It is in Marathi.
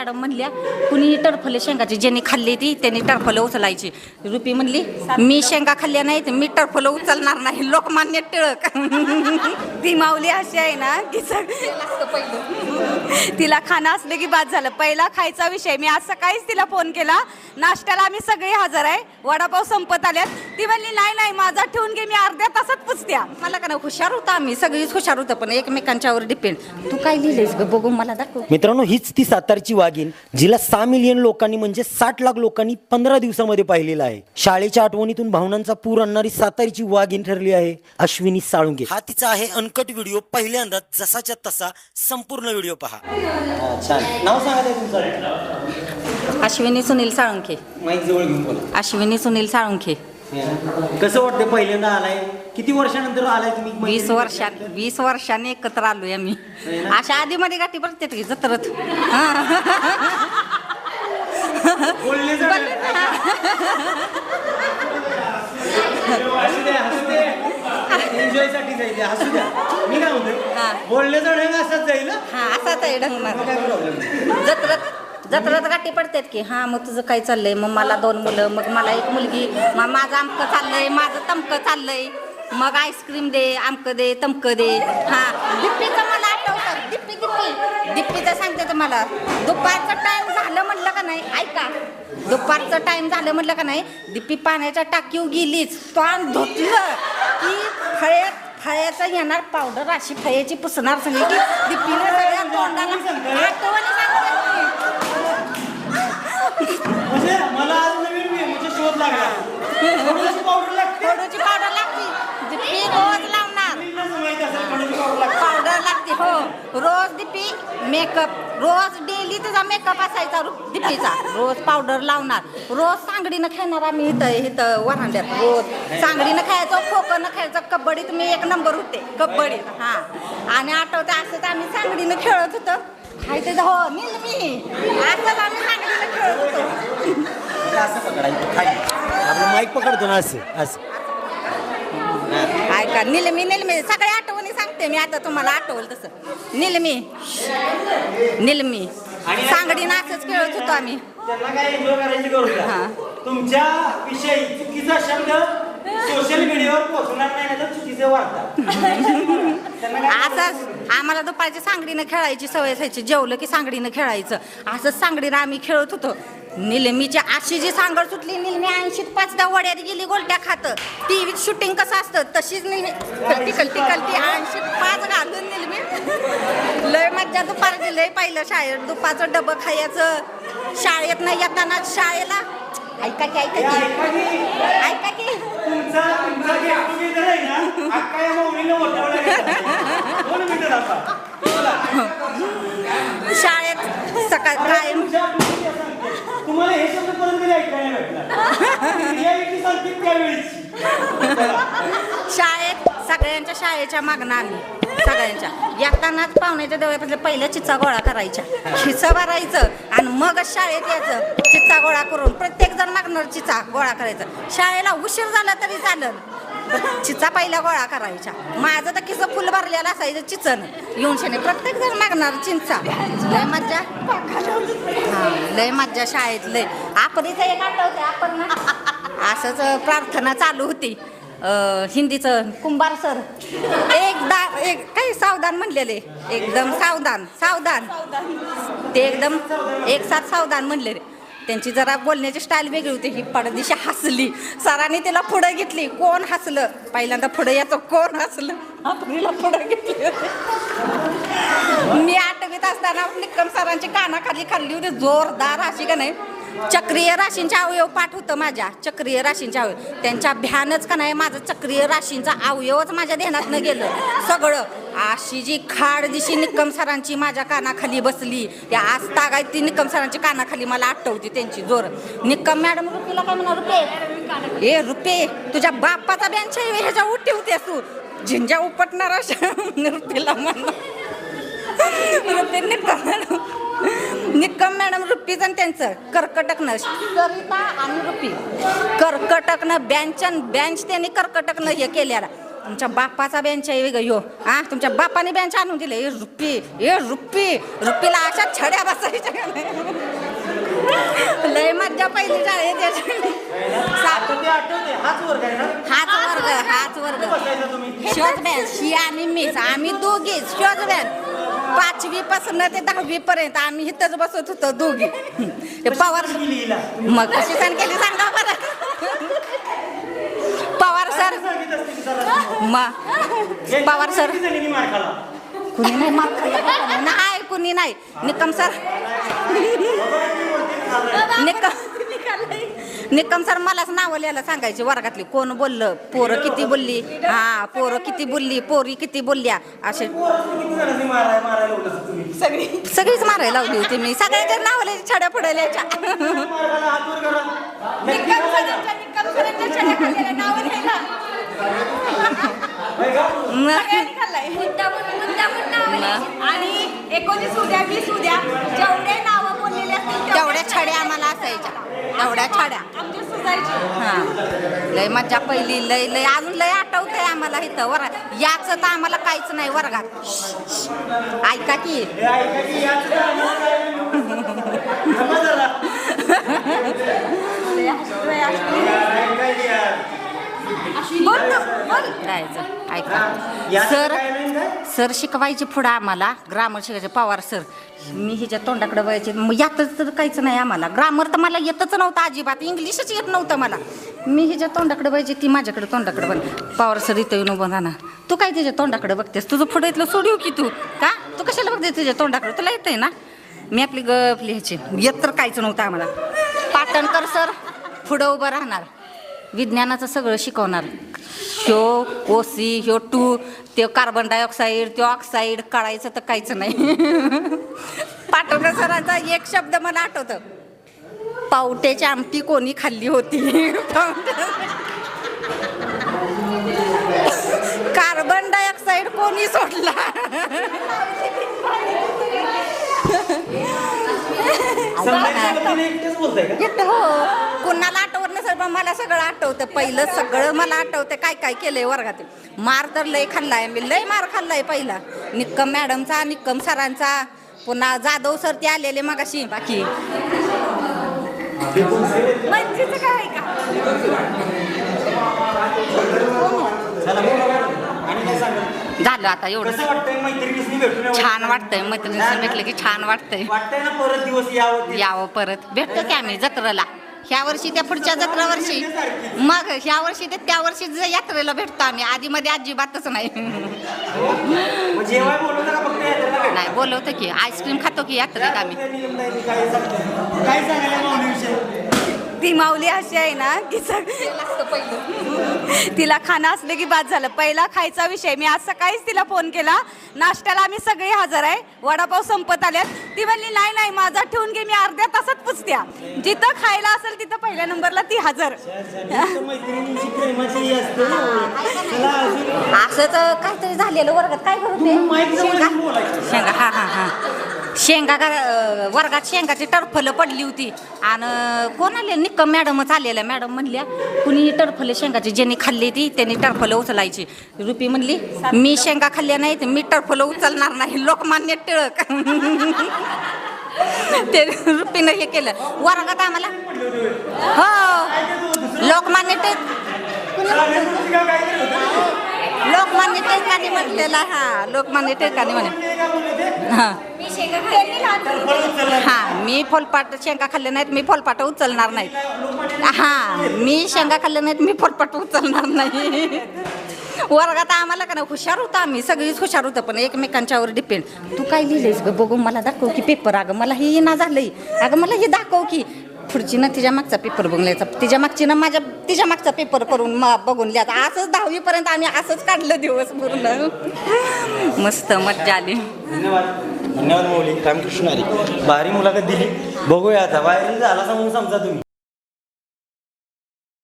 मॅडम म्हणल्या कुणी टरफले शेंगाची ज्यांनी खाल्ली ती त्यांनी टरफलं उचलायची. रुपी म्हणली मी शेंगा खाल्ल्या नाहीत मी टरफलं उचलणार नाही. लोकमान्य टिळक. ती माऊली अशी आहे ना की तिला खाणं असलं की बाद झालं. पहिला खायचा विषय. मी आज सकाळीच तिला फोन केला, नाश्त्याला आम्ही सगळे हजर आहे, वडापाव संपत आल्यात. ती म्हणली नाही नाही माझा ठेवून घे, मी अर्ध्या तासात पुसत्या. मला का ना हुशार होता, आम्ही सगळीच हुशार होतं पण एकमेकांच्यावर डिपेंड. तू काय लिहिलंयस ग बघू मला दाखव. मित्रांनो, हीच ती सातारची वाघीण जिला 6 मिलियन लोकांनी म्हणजे 60 लाख लोकांनी 15 दिवसामध्ये पाहिलेला आहे. शाळेच्या आठवणीतून भावनांचा पूर आणणारी सातारची वाघीण ठरली आहे अश्विनी साळुंखे. हा तिचा आहे अनकट व्हिडिओ. पहिल्यांदा जसाच्या तसा संपूर्ण व्हिडिओ पहा. छान. नाव सांगा तुमचं. अश्विनी सुनील साळुंखे. माईक जवळ घेऊन बोला. अश्विनी सुनील साळुंखे. कसं वाटतं पहिल्यांदा आलाय? किती वर्षानंतर आलाय तुम्ही? 20 वर्षांनी एकत्र आलोय आम्ही. अशा आधी मध्ये गाठी पडते की जत्रत. एन्जॉय साठी जाईल. असू द्या. मी काय म्हणतो, बोलण्याचा ढंग असाच जाईल. हा असाच आहे ढंग. जत्रत गाठी पडतात की हा मग तुझं काय चाललंय, मग मला 2 मुलं, मग मला 1 मुलगी, मग माझं आमकं चाललंय, माझं तमकं चाललंय, मग आईस्क्रीम दे, आमकं दे, तमकं दे. हा दिप्पीचं मला आठवतं. दिप्पीचं सांगते तर मला दुपारचं टाइम झालं म्हटलं का नाही, ऐका, दुपारचं टाइम झालं म्हटलं का नाही, दिप्पी पाण्याच्या टाकीव गेलीच, तोंड धुतलं की फळ्याचं येणार पावडर, अशी फळ्याची पुसणार सगळी की दिप्पीने सगळ्या तोंडाला आठवणी सांगते. म्हणजे मला आज नवीन म्हणजे शोध लागला. खडूची पावडर लागते. दिप्पी रोज लावणार. पावडर लागते हो. रोज दिप्पी मेकअप, रोज डेली तिचा मेकअप असायचा दिप्पीचा. रोज पावडर लावणार, रोज सांगडीनं खेळणार आम्ही इथं वरांड्यात. रोज सांगडीनं खेळायचो, खोखोनं खेळायचो, कबड्डीत मी 1 नंबर होते कबड्डीत. हा आणि आठवते असंच आम्ही सांगडीनं खेळत होतो. हाय ते हो नील मी असंच आम्ही सांगडीनं खेळत होतो. असं पकडायचं खाली, आपलं माईक पकडतो ना असं असं. ऐका निलमी सगळ्या आठवणी सांगते मी आता तुम्हाला आठवल तसं. निलमी सांगडीनं असंच खेळत होतो आम्ही. त्यांना काय एन्जॉय करायची गरज नाही. तुमच्या विषयी चुकीचा शब्द सोशल मीडियावर पोहोचणार नाही तर चुकीचे वाटतात. असंच आम्हाला दुपारची सांगडीनं खेळायची सवय असायची. जेवलं की सांगडीनं खेळायचं. असंच सांगडीनं आम्ही खेळत होतो. निलमीची अशी जी सांगड सुटली, निलमी 80-5 वड्यात गेली गोलट्या खात. टीव्हीत शूटिंग कसं असतं तशीच निलमी कलटी 80-5 घालून निलमी. लय मज्जा दुपारची, लय पाहिलं शाळेत दुपारचं डबं खायचं. शाळेत नाही येताना शाळेला ऐका की शाळेत सकाळ कायम तुम्हाला हे शब्द परत कधी ऐकायला शाळेत सगळ्यांच्या शाळेच्या मागणं आम्ही सगळ्यांच्या येतानाच पाहुण्याच्या डोळ्यापासून पहिलं चिच्चा गोळा करायच्या, खिस्सा भरायचं आणि मग शाळेत यायचं. चिच्चा गोळा करून प्रत्येक जण मागणार चिच्चा गोळा करायचं. शाळेला उशीर झाला तरी चालेल, चिचा पहिला गोळा करायच्या. माझं तर खिस्सा फुल भरलेलं असायचं चिचन येऊन शेणे. प्रत्येक जण मागणार चिंचा. लय मज्जा. हा लय मज्जा शाळेत लय. आपणीचं एक आठवते आपण असंच प्रार्थना चालू होती हिंदीचं. कुंभार सर एक काही सावधान म्हणलेले, एकदम सावधान ते एकदम एक साथ सावधान म्हणलेले. त्यांची जरा बोलण्याची स्टाईल वेगळी होती. ही पडदिशी हसली. सरांनी तिला पुढं घेतली. कोण हसलं पहिल्यांदा पुढं येतो, कोण हसलं आपणीला पुढं घेतली. मी 8वीत असताना निक्कम सरांची कानाखाली खाल्ली होती जोरदार अशी का नाही. चक्रीय राशींचा अवयव पाठ होतं माझ्या. चक्रीय राशींचा अवयव त्यांच्या भ्यानच का नाही माझं चक्रीय राशींचा अवयवच माझ्या ध्यानात न गेलं सगळं. अशी जी खाड दिशी निक्कम सरांची माझ्या कानाखाली बसली. त्या आज तागायत ती निक्कम सरांची कानाखाली मला आठवती त्यांची जोर. निक्कम मॅडम रुपीला काय म्हणा, रुपे ए रुपे तुझ्या बाप्पाचा बँच ह्याच्या उठी होतेस तू झिंजा उपटणार अशा रुपीला म्हणा. रुपे निक्कम मॅडम रुपीचं त्यांचं कर्कटकनं सरिता आणि रुपी कर्कटकनं बँच त्यांनी कर्कटकनं हे केलेला. तुमच्या बाप्पाचा बेंच आहे वेगळं ह्यो हा तुमच्या बापाने बेंच आणून दिले ए रुप्पीला अशा छड्या बसायच्या का नाही? लय मज्जा पहिली शाळेत हाच वर्ग शोध बॅन शी आणि मीच आम्ही दोघीच शोध बॅन 5वी पासून ते 10वी पर्यंत आम्ही इथंच बसत होतो दोघी. पवार मग कशी सण केली सांगा बरं. पवार सर पवार सर कुणी नाही मार खाल्ला नाही कुणी नाही निकम सर निकम सर मलाच नावं लिहायला सांगायचे वर्गातली कोण बोललं पोरं किती बोलली हा पोरं किती बोलली पोरी किती बोलल्या असे सगळीच मारायला लावली होती मी सगळ्यांच्या नावं लिहायची छड्या पुढल्याच्या आणि 19 उद्या 20 उद्या जेवढे नावं बोललेले असतील तेवढ्या छड्या आम्हाला असायच्या तेवढ्या छड्या आमच्या सुधायचे. हा लय मज्जा पहिली लय लय अजून लय आठवतंय आम्हाला इथं वर्गात याच तर आम्हाला काहीच नाही वर्गात ऐका की सर शिकवायचे पुढं आम्हाला ग्रामर शिकायचे पवार सर मी हिच्या तोंडाकडे बघायचे मग यातच तर काहीच नाही आम्हाला ग्रामर तर मला येतच नव्हतं अजिबात इंग्लिशच येत नव्हतं मला मी हिच्या तोंडाकडे बघायचे ती माझ्याकडे तोंडाकडे बघ पवार सर इथं येऊन उभं राहणार तू काय तिच्या तोंडाकडे बघतेस तुझं पुढे इथलं सोडू की तू का तू कशाला बघते तुझ्या तोंडाकडे तुला येतंय ना मी आपली गप लिहायची येत तर काहीच नव्हतं आम्हाला पाटणकर सर पुढं उभं राहणार विज्ञानाचं सगळं शिकवणार ह्यो ओसी ह्यो टू ते कार्बन डायऑक्साईड ते ऑक्साईड काढायचं तर काहीच नाही पाटणकर सरांचा एक शब्द मला आठवतं पावट्याची आमटी कोणी खाल्ली होती कार्बन डायऑक्साईड कोणी सोडला हो कुणाला आठवत नसेल पण मला सगळं आठवतं पहिलं सगळं मला आठवतं काय काय केलंय वर्गात मार तर लय खाल्लाय मी लय मार खाल्लाय पहिला निक्कम मॅडमचा निक्कम सरांचा पुन्हा जाधव सर ते आलेले मगाशी बाकी मंजीचं काय का झालं आता एवढं छान वाटतंय मैत्रिणींनी भेटलं की छान वाटतंय यावं परत भेटतो की आम्ही जत्रेला ह्या वर्षी त्या पुढच्या जत्रा वर्षी मग ह्या वर्षी ते त्या वर्षी यात्रेला भेटतो आम्ही आधी मध्ये अजिबातच नाही नाही बोलवतो की आईस्क्रीम खातो की यात्रेत आम्ही ती माऊली अशी आहे ना की तिला खाणं असलं की बाद झालं पहिला खायचा विषय मी आज सकाळीच तिला फोन केला नाश्त्याला आम्ही सगळे हजर आहे वडापाव संपत आल्यात ती म्हणली नाही माझा ठेवून घे मी अर्ध्या तासात पुचत्या जिथं खायला असेल तिथं पहिल्या नंबरला ती हजर असंच काहीतरी झालेलं वर्गात काय करू शेंगा हा हा हा शेंगा वर्गात शेंगाची टरफलं पडली होती आणि कोण आले निक्कम मॅडमच आलेल्या मॅडम म्हणल्या कुणी टरफलं शेंगाची ज्यांनी खाल्ली ती त्यांनी टरफलं उचलायची रुपी म्हणली मी शेंगा खाल्ल्या नाहीत मी टरफलं उचलणार नाही लोकमान्य टिळक ते रुपीनं हे केलं वर्गात आम्हाला हो लोकमान्य टिळकांनी म्हटलेला हा लोकमान्य टिळकांनी म्हणे हा हा मी फोलपाट शेंगा खाल्ले नाहीत मी फोलपाट उचलणार नाहीत हा मी शेंगा खाल्ले नाहीत मी फोलपाट उचलणार नाही वर्गात आम्हाला का ना हुशार होतं आम्ही सगळीच हुशार होतं पण एकमेकांच्यावर डिपेंड तू काय लिहिलेस ग बघू मला दाखव की पेपर अगं मला हे ना झालंय अगं मला हे दाखव की पुढचीनं तिच्या मागचा पेपर बघून लिहायचा तिच्या मागचीनं तिच्या मागचा पेपर करून बघून लिहायचा असंच 10वी पर्यंत आम्ही असंच काढलं दिवस पूर्ण मस्त मज्जा आली धन्यवाद माऊली रामकृष्ण हरी भारी मुलाखत दिली बघूया आता व्हायरल झाला म्हणून समजा तुम्ही